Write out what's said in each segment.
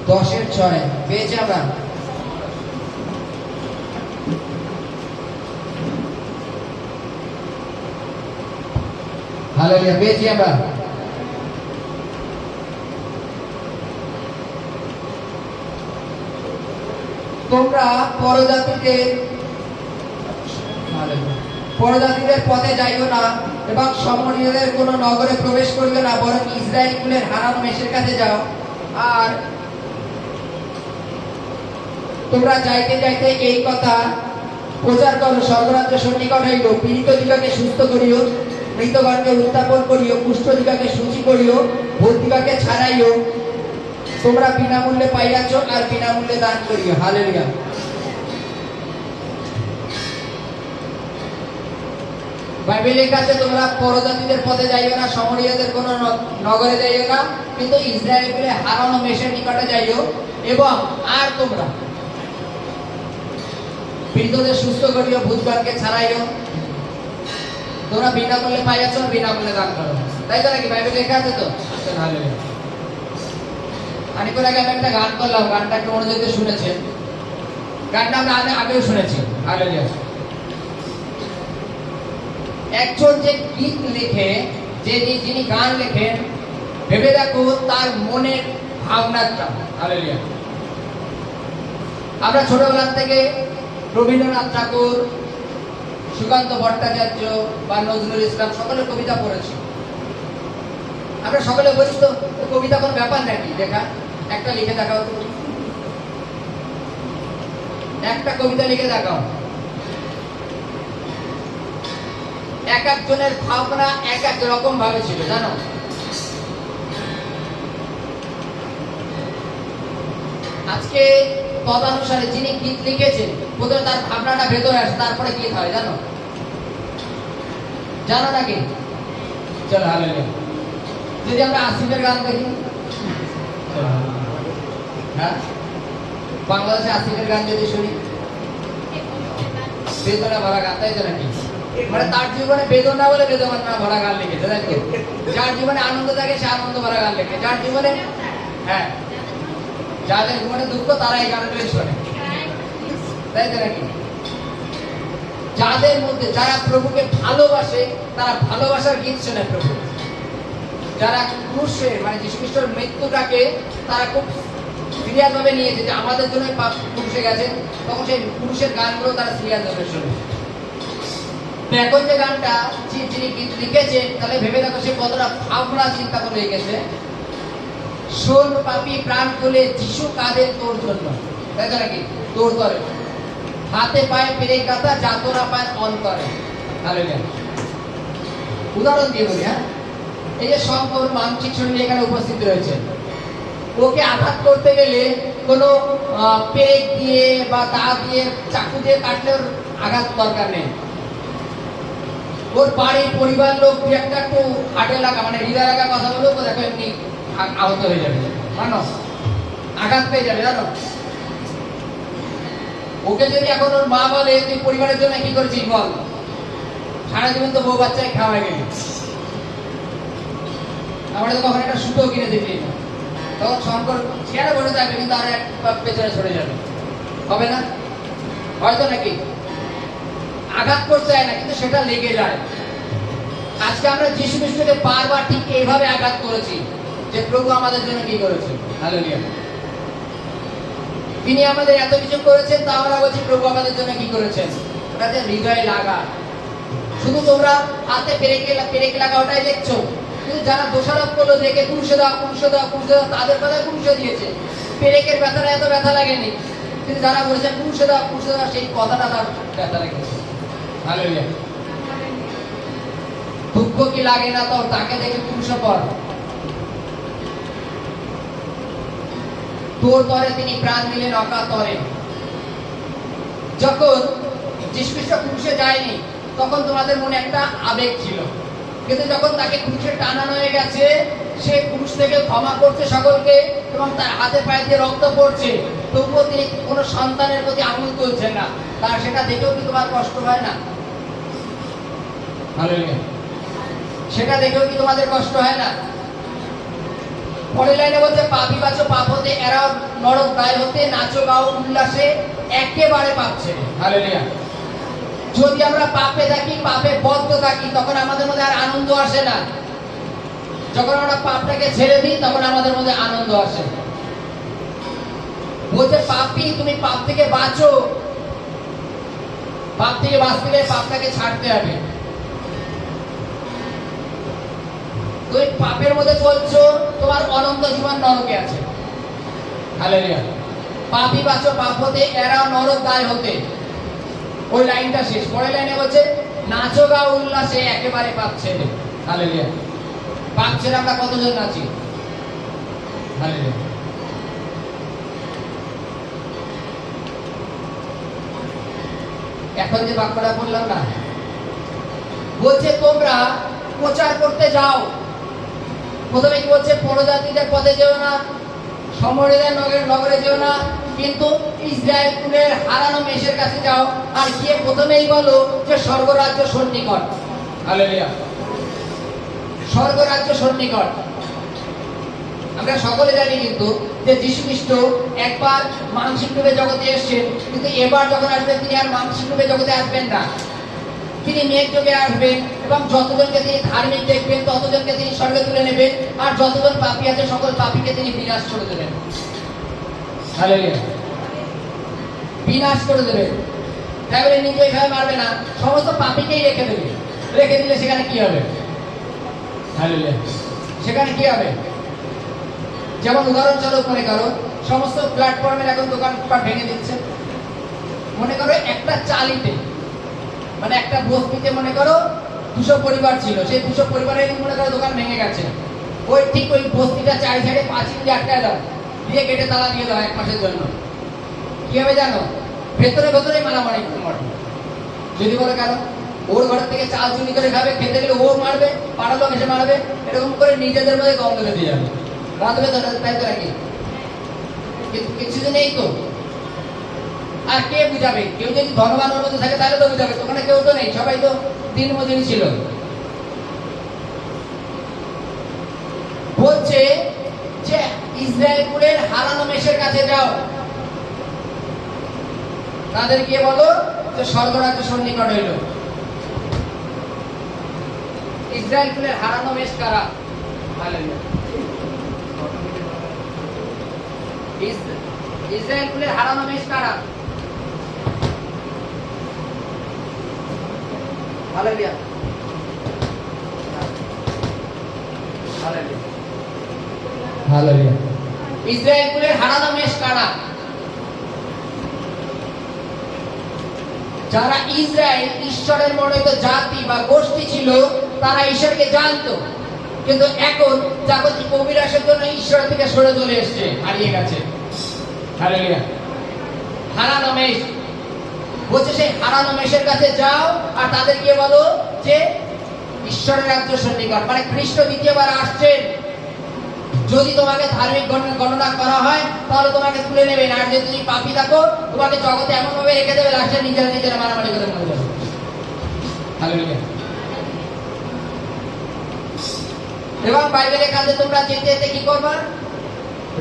10-6 পেয়েছি আমরা। হালেলুয়া, পেয়েছি আমরা। তোমরা পরজাতিদের পথে যাইও না এবং সমরীয়দের কোন নগরে প্রবেশ করিও না, বরং ইসরায়েল কুলের হারানো মেষের কাছে যাও। আর তোমরা যাইতে যাইতে এই কথা প্রচার করো, স্বর্গরাজ্য সন্নিকট হইল। পীড়িত দিগকে সুস্থ করিও, মৃতগণকে উত্থাপন করিও, কুষ্ঠ দিগকে সূচি করিও, ভূত দিগকে ছাড়াইও। তোমরা বিনামূল্যে পাইয়াছ আর বিনামূল্যে দান করিও। হালেলুয়া। বাইবেলে লেখা আছে তোমরা পরজাতিদের পথে যাইও না, সমরীয়দের কোন নগরে যাইও না, কিন্তু ইসরায়েলের হারানো মেষের নিকটে যাইও। এবং আর তোমরা পীড়িতদের সুস্থ করিও, ভূতগণকে ছাড়াইও। তোমরা বিনামূল্যে পাইয়াছ, বিনামূল্যে দান করো। তাই তো নাকি? বাইবেলে লেখা আছে তো। অনেকক্ষণ আগে আমি একটা গান করলাম, গানটা একটু মনোযোগ দিয়ে শুনেছেন। গানটা আমরা আগেও শুনেছি। হালেলুয়া। একজন যে গীত লেখে, যিনি গান লেখেন, ভেবে দেখো তার মনের ভাবনাটা। হালেলুয়া। আমরা ছোটবেলা থেকে রবীন্দ্রনাথ ঠাকুর, সুকান্ত ভট্টাচার্য বা নজরুল ইসলাম সকলের কবিতা পড়েছি। আমরা সকলে বলছি তো কবিতা কোনো ব্যাপার নাকি, দেখা একটা লিখে দেখাও তো, একটা কবিতা লিখে দেখাও। এক একজনের ভাবনা এক এক রকম ভাবে ছিল, জানো। আজকে তদানুসারে যিনি গীত লিখেছেন, প্রথমে তার ভাবনাটা ভেতরে আসে, তারপরে গীত হয়, জানো নাকি? চলো হালেলুয়া। যদি আমরা আসিফের গান দেখি, হ্যাঁ, বাংলাদেশে আসিফের গান যদি শুনি, বেদনা ভরা গান, তাই তো নাকি? মানে তার জীবনে বেদনা বলে বেদনা ভরা গান লিখেছে, তাই তো? যার জীবনে আনন্দ থাকে সে আনন্দ ভরা গান লিখে, যার জীবনে, হ্যাঁ, যাদের জীবনে দুঃখ তারা এই গানগুলো শোনে, তাই তো নাকি? যাদের মধ্যে যারা প্রভুকে ভালোবাসে তারা ভালোবাসার গীত শোনে প্রভু। যারা ক্রুশে মানে যীশু খ্রিস্টের মৃত্যুটাকে তারা খুব সিরিয়াস ভাবে নিয়েছে, যে আমাদের জন্য ক্রুশে গেছে, তখন সেই ক্রুশের গানগুলো তারা সিরিয়াস ভাবে শোনে। এখন যে গানটা যিনি গীত লিখেছেন, তাহলে ভেবে দেখো সে কতটা ভাবনা চিন্তা করে লিখেছে। শোন পাপী প্রাণ খুলে, যিশু কাঁদে তোর জন্য, তাই তো নাকি? তোর তরে হাতে পায়ে পেরে কাটা, যাতনা পায় অন্তরে। হালেলুয়া। উদাহরণ দিয়ে বলি, হ্যাঁ, এই যে শঙ্কর মানসিক শরীরে এখানে উপস্থিত রয়েছে, ওকে আঘাত করতে গেলে কোনো পেরেক দিয়ে বা দা দিয়ে চাকু দিয়ে কাটলে ওর আঘাত দরকার নেই। ওর বাড়ির পরিবার লোক দু একটা একটু হাটে লাগা মানে হৃদয় লাগা কথা বলেও তো দেখো এমনি আহত হয়ে যাবে, মানো আঘাত পেয়ে যাবে, জানো। ওকে যদি এখন ওর মা বলে তুই পরিবারের জন্য কি করেছিস বল, সারা জীবন তো বউ বাচ্চায় খাওয়াই গেলি, আমরা তো কখন একটা সুতো কিনে দিবি, তখন শঙ্কর চেয়ারে বসে থাকবে, কিন্তু আর এক পেছনে সরে যাবে, হবে না? হয়তো নাকি? আঘাত করতে হয় না, কিন্তু সেটা লেগে যায়। আজকে আমরা যীশু খ্রিস্টকে বারবার ঠিক এইভাবে আঘাত করেছি, যে প্রভু আমাদের জন্য কি করেছে। হালেলুয়া। তিনি আমাদের এত কিছু করেছেন, তা আমরা বলছি প্রভু আমাদের জন্য কি করেছেন, ওটা যে হৃদয়ে লাগা। শুধু তোমরা হাতে পেরেক লাগা ওটাই দেখছো, কিন্তু যারা দোষারোপ করলো যে একে পুরুষে দাও তাদের কথায় পুরুষে দিয়েছে, পেরেকের ব্যথাটা এত ব্যথা লাগেনি, কিন্তু যারা বলেছে পুরুষে দাও সেই কথাটা তার ব্যথা লেগেছে। হালেলুয়া। দুঃখ কি লাগে না তোর, তাকে দেখে পুরুষে পড়। তোর তরে তিনি প্রাণ দিলেন অকাতরে। যখন যীশু খ্রিস্ট ক্রুশে যায়নি, তখন তোমাদের মনে একটা আবেগ ছিল, কিন্তু যখন তাকে ক্রুশে টানানো হয়ে গেছে, সে ক্রুশ থেকে ক্ষমা করছে সকলকে, এবং তার হাতে পায়ে দিয়ে রক্ত পড়ছে, তবুও তিনি কোনো সন্তানের প্রতি আঙুল তুলছেন না। তার সেটা দেখেও কি তোমার কষ্ট হয় না? হালেলুয়া। সেটা দেখেও কি তোমাদের কষ্ট হয় না? পরের লাইনে বলছে পাপী বাছো পাপ হতে, এরাও নরক দায় হতে, নাচো গাও উল্লাসে, একেবারে পাপ ছেড়ে। হালেলুয়া। যদি আমরা পাপে থাকি, পাপে বদ্ধ থাকি, তখন আমাদের মধ্যে আর আনন্দ আসে না। যখন আমরা পাপটাকে ছেড়ে দিই, তখন আমাদের মধ্যে আনন্দ আসে। বলছে পাপী তুমি পাপ থেকে বাঁচো। পাপ থেকে বাঁচতে গেলে পাপটাকে ছাড়তে হবে। তুমি পাপের মধ্যে চলছো, তোমার অনন্ত জীবন নরকে আছে। হালেলুয়া। পাপী বাঁচো পাপ হতে, এরাও নরক দায় হতে। ওই লাইনটা শেষ। পরের লাইনে বলছে নাচো গাও উল্লাসে, একেবারে পাপ ছেড়ে। হালেলুয়া। পাপ ছেড়ে আমরা কতজন নাচি? হালেলুয়া। এখন যে বাক্যটা বললাম না, বলছে তোমরা প্রচার করতে যাও। প্রথমে কি বলছে? পরজাতিদের পথে যেও না, সমরীদের নগরে যেও না, কিন্তু ইসরায়েল কুলের হারানো মেষের কাছে যাও। আর গিয়ে প্রথমেই বলো যে স্বর্গরাজ্য সন্নিকট। হালেলুয়া। স্বর্গরাজ্য সন্নিকট। আমরা সকলে জানি কিন্তু যে যীশু খ্রিস্ট একবার মানসিক রূপে জগতে এসেছেন, কিন্তু এবার যখন আসবেন তিনি আর মানসিক রূপে জগতে আসবেন না। তিনি মেঘযোগে আসবেন এবং যতজনকে তিনি ধার্মিক দেখবেন ততজনকে তিনি স্বর্গে তুলে নেবেন, আর যতজন পাপী আছে সকল পাপীকে তিনি বিনাশ করে দেবেন। হালেলুয়া। বিনাশ করে দেবেন। তাই বলে নিজে এভাবে মারবে না, সমস্ত পাপীকেই রেখে দেবে। রেখে দিলে সেখানে কি হবে? হালেলুয়া। সেখানে কি হবে? যেমন উদাহরণস্বরূপ মনে করো, সমস্ত প্ল্যাটফর্মের এখন দোকানপাট ভেঙে দিচ্ছে। মনে করো একটা চালিতে, মানে একটা বস্তিতে মনে করো 200 পরিবার ছিল, সেই 200 পরিবারের মনে করো দোকান ভেঙে গেছে। ওই ঠিক ওই বস্তিটা চারি সাইডে পাঁচিল দিয়ে আটকায় দাও, দিয়ে গেটে তালা দিয়ে দাও 1 মাসের জন্য। কি হবে জানো? ভেতরে ভেতরেই মারামারি করে। যদি বলে কেন? ওর ঘর থেকে চাল চুরি করে খাবে, খেতে গেলে ও মারবে, পাড়ার লোক এসে মারবে, এরকম করে নিজেদের মধ্যে দ্বন্দ্ব বেঁধে যাবে। রাঁধবে তো তাই তো নাকি? কিন্তু কিছু নেই তো। আর কে বুঝাবে? কেউ যদি ধনবানের মধ্যে থাকে তাহলে তো বুঝাবে, ওখানে কেউ তো নেই, সবাই তো দিনমজুরি ছিল। বলছে যে ইসরায়েল কুলের হারানো মেষের কাছে যাও, তাদের গিয়ে বলো যে স্বর্গরাজ্য সন্নিকট হইল। ইসরায়েল কুলের হারানো মেষ কারা? হালেলুয়া। ইসরায়েল কুলের হারানো মেষ কারা? হালেলুয়া। হালেলুয়া। হালেলুয়া। ইসরায়েল কুলের হারানো মেষ কারা? যারা ইসরায়েল ঈশ্বরের মনোনীত জাতি বা গোষ্ঠী ছিল, তারা ঈশ্বরকে জানতো, কিন্তু এখন জাগতিক অভিলাষের জন্য ঈশ্বর থেকে সরে চলে এসেছে, হারিয়ে গেছে। হালেলুয়া। হারানো মেষ। বলছে সেই হারানো মেষের কাছে যাও আর তাদেরকে বলো যে ঈশ্বরের রাজ্য সন্নিকট, মানে খ্রিস্ট দ্বিতীয়বার আসছেন। যদি তোমাকে ধার্মিক গণনা করা হয় তাহলে তোমাকে তুলে নেবেন, আর যদি তুমি পাপী থাকো তোমাকে জগতে এমন ভাবে রেখে দেবে লাস্টে নিজেরা মারামারি করে মরে যাবে। হালেলুয়া। এবং বাইবেলের কাছে তোমরা যেতে যেতে কি করবা?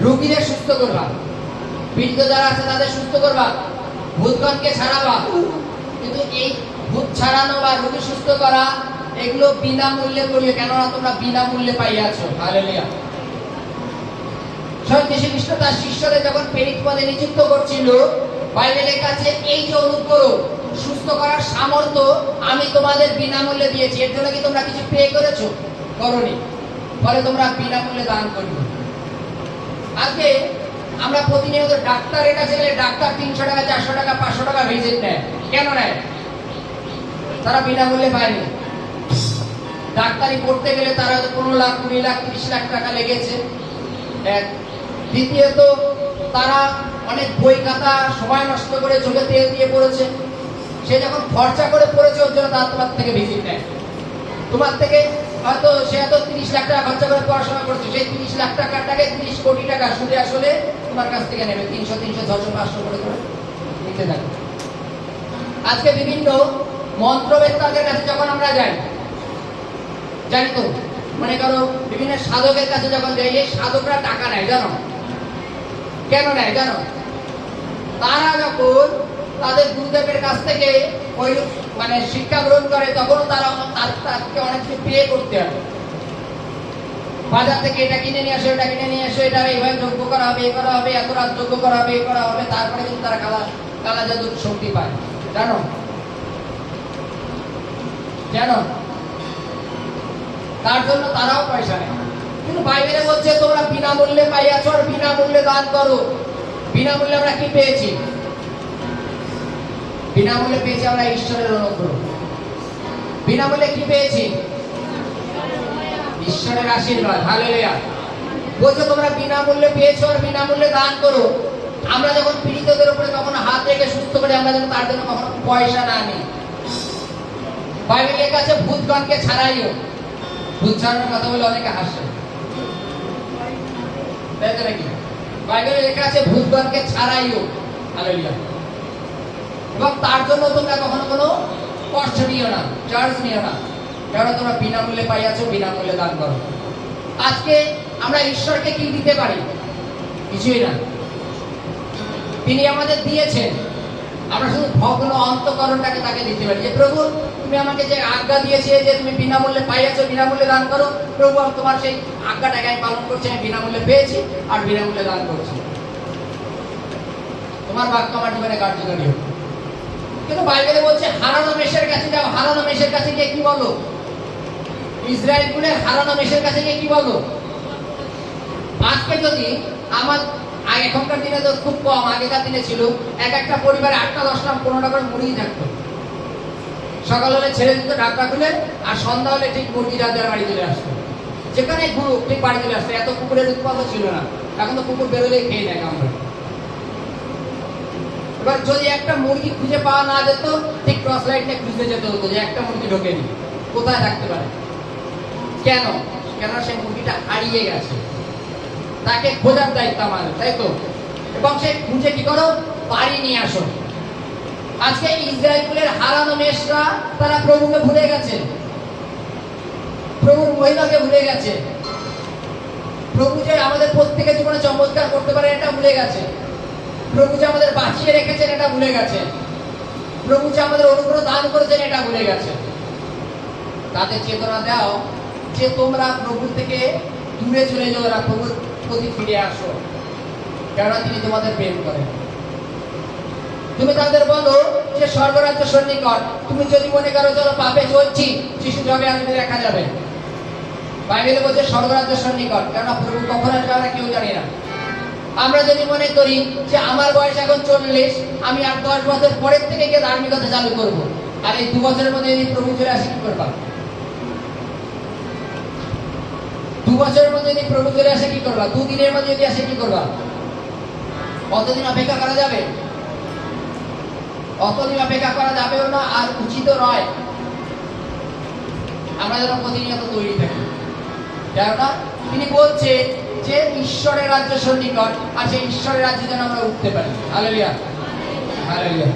রোগীদের সুস্থ করবা, পীড়িত যারা আছে তাদের সুস্থ করবা, ভূতগণকে ছাড়াবা। কিন্তু এই ভূত ছাড়ানো বা রোগী সুস্থ করা এগুলো বিনামূল্যে করিও, কেননা তোমরা বিনামূল্যে পাইয়াছো। হালেলুয়া। স্বয়ং যীশু খ্রিস্ট তার শিষ্যদের যখন প্রেরিত পদে নিযুক্ত করছিল, বাইবেলের কাছে এই যে অনুগ্রহ সুস্থ করার সামর্থ্য আমি তোমাদের বিনামূল্যে দিয়েছি। এর জন্য কি তোমরা কিছু পে করেছো? করনি। ফলে তোমরা বিনামূল্যে দান করবে। আজকে আমরা প্রতিনিয়ত ডাক্তারের কাছে গেলে ডাক্তার 300 টাকা, 400 টাকা, 500 টাকা ভিজিট নেয়। কেন নেয়? তারা বিনামূল্যে পায়নি। ডাক্তারি পড়তে গেলে তারা 15 লাখ, 20 লাখ, 30 লাখ টাকা লেগেছে। দ্বিতীয়ত তারা অনেক বই খাতা সময় নষ্ট করে চোখে তেল দিয়ে পড়েছে। সে যখন খরচা করে পড়েছে ওর জন্য তার তোমার থেকে ভিজিট নেয়। তোমার থেকে হয়তো সে এত 30 লাখ টাকা খরচা করে পড়াশোনা করছে, সেই 30 লাখ টাকাটাকে 30 কোটি টাকা সুদে আসলে তোমার কাছ থেকে নেবে। 300, 600, 500 করে নিতে থাকে। আজকে বিভিন্ন মন্ত্রবেত্তাদের কাছে যখন আমরা যাই, জানি তো মনে করো বিভিন্ন সাধকের কাছে যখন যাই, এই সাধকরা টাকা নেয় জানো কেন নেয় জানো? তারা যখন তাদের গুরুদেবের কাছ থেকে ওই মানে শিক্ষা গ্রহণ করে, তখন তারা তাকে অনেক কিছু পে করতে হবে। বাজার থেকে এটা কিনে নিয়ে আসো, এটা কিনে নিয়ে আসো, এটা এইভাবে যোগ্য করা হবে, এ করা হবে, এত রাত যোগ্য করা হবে, এ করা হবে, তারপরে কিন্তু তারা কালা জাদুর শক্তি পায় জানো জানো তার জন্য তারাও পয়সা নেয়। কিন্তু বাইবেলে বলছে তোমরা বিনামূল্যে পাইয়াছো আর বিনামূল্যে দান করো। বিনামূল্যে আমরা কি পেয়েছি? বিনামূল্যে পেয়েছি আমরা ঈশ্বরের অনুগ্রহ। বিনামূল্যে কি পেয়েছি? ঈশ্বরের আশীর্বাদ। হালেলুয়া। বলছো তোমরা বিনামূল্যে পেয়েছো আর বিনামূল্যে দান করো। আমরা যখন পীড়িতদের উপরে তখন হাত রেখে সুস্থ করে, আমরা যেন তার জন্য কখনো পয়সা না নিই। বাইবেলের কাছে ভূতগণকে ছাড়াইও। ভূত ছাড়ানোর কথা বলে অনেকে হাসে, তাই তো নাকি? বাইবেলের লেখা আছে ভূতগণকে ছাড়াইও। হালেলুয়া। এবং তার জন্য তোমরা কখনো কোনো কষ্ট নিও না, চার্জ নিও না, কারণ তোমরা বিনামূল্যে পাইয়াছো, বিনামূল্যে দান করো। আজকে আমরা ঈশ্বরকে কি দিতে পারি? কিছুই না। তিনি আমাদের দিয়েছেন, আমরা শুধু ভগ্ন অন্তঃকরণটাকে তাকে দিতে পারি। যে প্রভু তুমি আমাকে যে আজ্ঞা দিয়েছে যে তুমি বিনামূল্যে পাইয়াছো, বিনামূল্যে দান করো, প্রভু তোমার সেই আজ্ঞাটাকে আমি পালন করছি, আমি বিনামূল্যে পেয়েছি আর বিনামূল্যে দান করছি। তোমার বাক্য আমার জীবনে কার্যকরী হোক। কিন্তু বাইবেলে বলছে হারানো মেষের কাছে যাও। হারানো মেষের কাছে গিয়ে কি বলো? ইসরায়েল কুলের হারানো মেষের কাছে গিয়ে কি বলো? আজকে যদি আমার এখনকার দিনে তো খুব কম, আগেকার দিনে ছিল এক একটা পরিবারে 8টা 10টা 15টা করে মুরগি থাকতো। সকাল হলে ছেড়ে দিত ঢাকটা খুলে, আর সন্ধ্যা হলে ঠিক মুরগি যাদের বাড়ি চলে আসতো। যেখানে ঘুরুক ঠিক বাড়ি চলে আসতো। এত কুকুরের উৎপাদন ছিল না, এখন তো কুকুর বেরোলেই খেয়ে নেয় কামড়ে। এবার যদি একটা মুরগি খুঁজে পাওয়া না যেত, ঠিক টর্চ লাইট নিয়ে খুঁজতে যেতে হতো যে একটা মুরগি ঢোকেনি, কোথায় থাকতে পারে। কেন? কেন সেই মুরগিটা হারিয়ে গেছে, তাকে খোঁজার দায়িত্ব আমাদের, তাই তো? এবং সে খুঁজে কি করো? বাড়ি নিয়ে আসো। আজকে ইসরায়েলের হারানো মেষরা তারা প্রভুকে ভুলে গেছে, প্রভুর মহিমাকে ভুলে গেছে, প্রভু যে আমাদের প্রত্যেকের জীবনে চমৎকার করতে পারে এটা ভুলে গেছে, প্রভু যে আমাদের বাঁচিয়ে রেখেছেন এটা ভুলে গেছে, প্রভু যে আমাদের অনুগ্রহ দান করেছেন এটা ভুলে গেছে। তাদের চেতনা দাও যে তোমরা প্রভু থেকে দূরে চলে যাও না, প্রভুর প্রতি ফিরে আসো, কেননা তিনি তোমাদের প্রেম করেন। তুমি তাদের বলো যে স্বর্গরাজ্য সন্নিকট। তুমি যদি মনে করো চলো পাপে চলছি, শিশু যবে আসবে দেখা যাবে। বাইবেলে বলছে স্বর্গরাজ্য সন্নিকট, কেননা প্রভু কখন আসবে আমরা কেউ জানি না। আমরা যদি মনে করি যে আমার বয়স এখন 40, আমি আর 10 বছর পরের থেকে গিয়ে ধার্মিকতা চালু করবো, আর এই 2 বছরের মধ্যে যদি প্রভু চলে আসে কি করবা? 2 বছরের মধ্যে যদি প্রভু চলে আসে কি করবা? 2 দিনের মধ্যে যদি আসে কি করবা? কতদিন অপেক্ষা করা যাবে? অতদিন অপেক্ষা করা যাবেও না, আর উচিত নয়। আমরা যেন প্রতিনিয়ত তৈরি থাকি, কেননা তিনি বলছে যে ঈশ্বরের রাজ্য সন্নিকট, আর সেই ঈশ্বরের রাজ্যে যেন আমরা উঠতে পারি। Hallelujah, hallelujah.